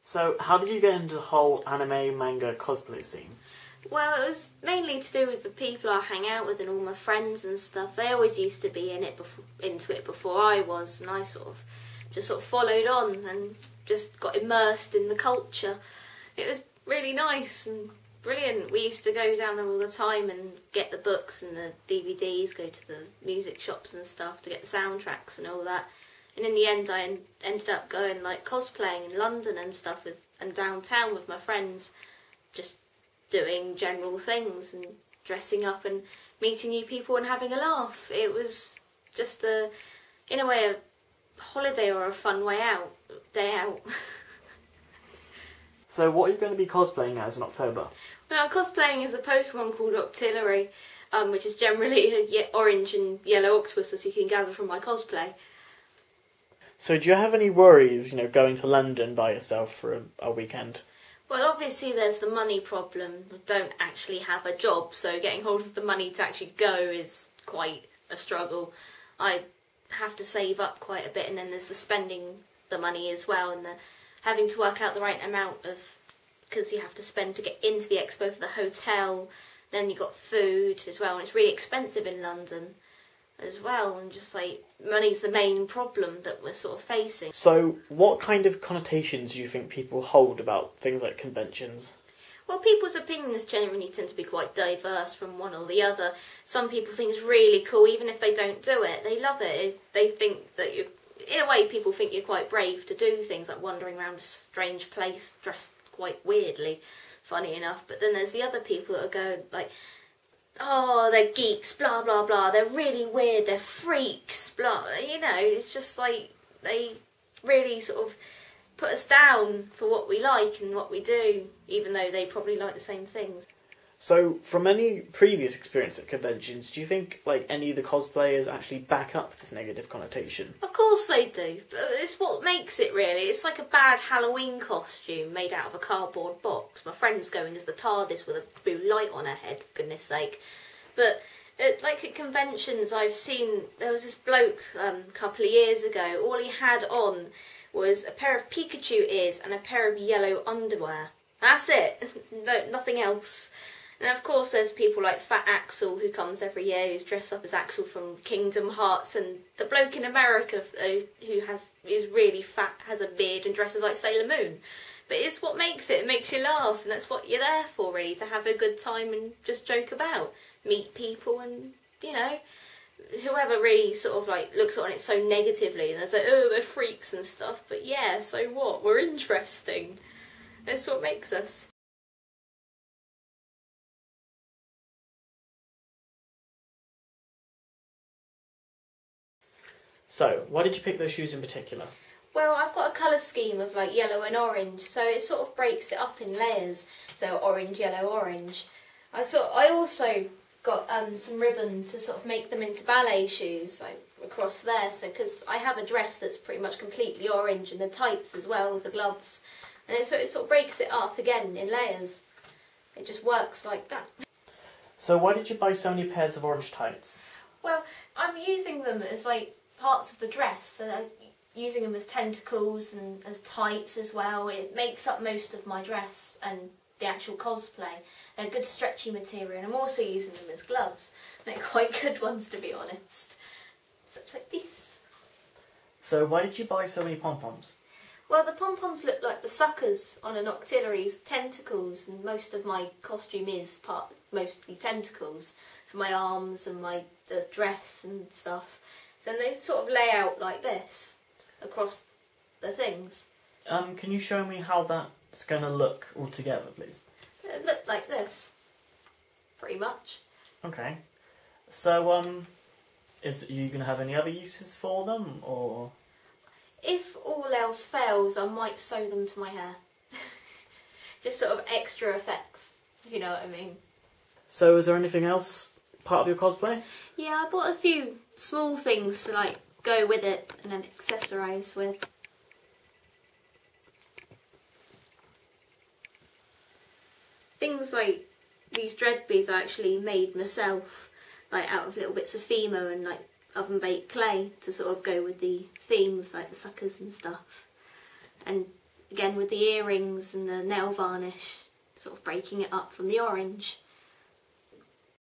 So, how did you get into the whole anime manga cosplay scene? Well, it was mainly to do with the people I hang out with and all my friends and stuff. They always used to be into it before I was, and I just followed on and just got immersed in the culture. It was really nice and brilliant. We used to go down there all the time and get the books and the DVDs, go to the music shops and stuff to get the soundtracks and all that. And in the end, I ended up going like cosplaying in London and stuff and downtown with my friends, just doing general things and dressing up and meeting new people and having a laugh. It was just in a way, a holiday or a fun day out. So, what are you going to be cosplaying as in October? Well, I'm cosplaying as a Pokemon called Octillery, which is generally a orange and yellow octopus, as you can gather from my cosplay. So, do you have any worries, going to London by yourself for a weekend? Well, obviously there's the money problem. I don't actually have a job, so getting hold of the money to actually go is quite a struggle. I have to save up quite a bit, and then there's the spending the money as well, and the having to work out the right amount of, because you have to spend to get into the expo for the hotel, then you've got food as well, and it's really expensive in London as well, and just like money's the main problem that we're sort of facing. So, what kind of connotations do you think people hold about things like conventions? Well, people's opinions generally tend to be quite diverse from one or the other. Some people think it's really cool, even if they don't do it. They love it. They think that you, in a way, people think you're quite brave to do things like wandering around a strange place dressed quite weirdly, funny enough. But then there's the other people that are going like, oh, they're geeks, blah, blah, blah, they're really weird, they're freaks, blah, it's just like, they really sort of put us down for what we like and what we do, even though they probably like the same things. So, from any previous experience at conventions, do you think, any of the cosplayers actually back up this negative connotation? Of course they do, but it's what makes it, really. It's like a bad Halloween costume made out of a cardboard box. My friend's going as the TARDIS with a blue light on her head, for goodness sake. But, at conventions, I've seen, there was this bloke a couple of years ago, all he had on was a pair of Pikachu ears and a pair of yellow underwear. That's it. No, nothing else. And of course there's people like Fat Axel, who comes every year, who's dressed up as Axel from Kingdom Hearts, and the bloke in America who is really fat, has a beard and dresses like Sailor Moon. But it's what makes it. It makes you laugh, and that's what you're there for, really, to have a good time and just joke about. Meet people and, whoever really sort of looks on it so negatively, and they're like, oh, they're freaks and stuff. But yeah, so what? We're interesting. That's what makes us. So, why did you pick those shoes in particular? Well, I've got a colour scheme of yellow and orange, so it sort of breaks it up in layers. So orange, yellow, orange. I also got some ribbon to sort of make them into ballet shoes across there. So because I have a dress that's pretty much completely orange, and the tights as well with the gloves, and it sort of breaks it up again in layers. It just works like that. So why did you buy so many pairs of orange tights? Well, I'm using them as parts of the dress, so I'm using them as tentacles and as tights as well. It makes up most of my dress and the actual cosplay. They're good stretchy material, and I'm also using them as gloves. They're quite good ones, to be honest. Such like this. So why did you buy so many pom-poms? Well, the pom-poms look like the suckers on an Octillery's tentacles, and most of my costume is mostly tentacles for my arms and my dress and stuff. So then they sort of lay out like this across the things. Can you show me how that's going to look all together, please? It looked like this, pretty much. Okay. So, are you going to have any other uses for them, or...? If all else fails, I might sew them to my hair. Just sort of extra effects, if you know what I mean. So is there anything else part of your cosplay? Yeah, I bought a few small things to go with it and then accessorise with. Things like these dread beads I actually made myself, out of little bits of Fimo and oven baked clay to sort of go with the theme of the suckers and stuff. And again with the earrings and the nail varnish, sort of breaking it up from the orange.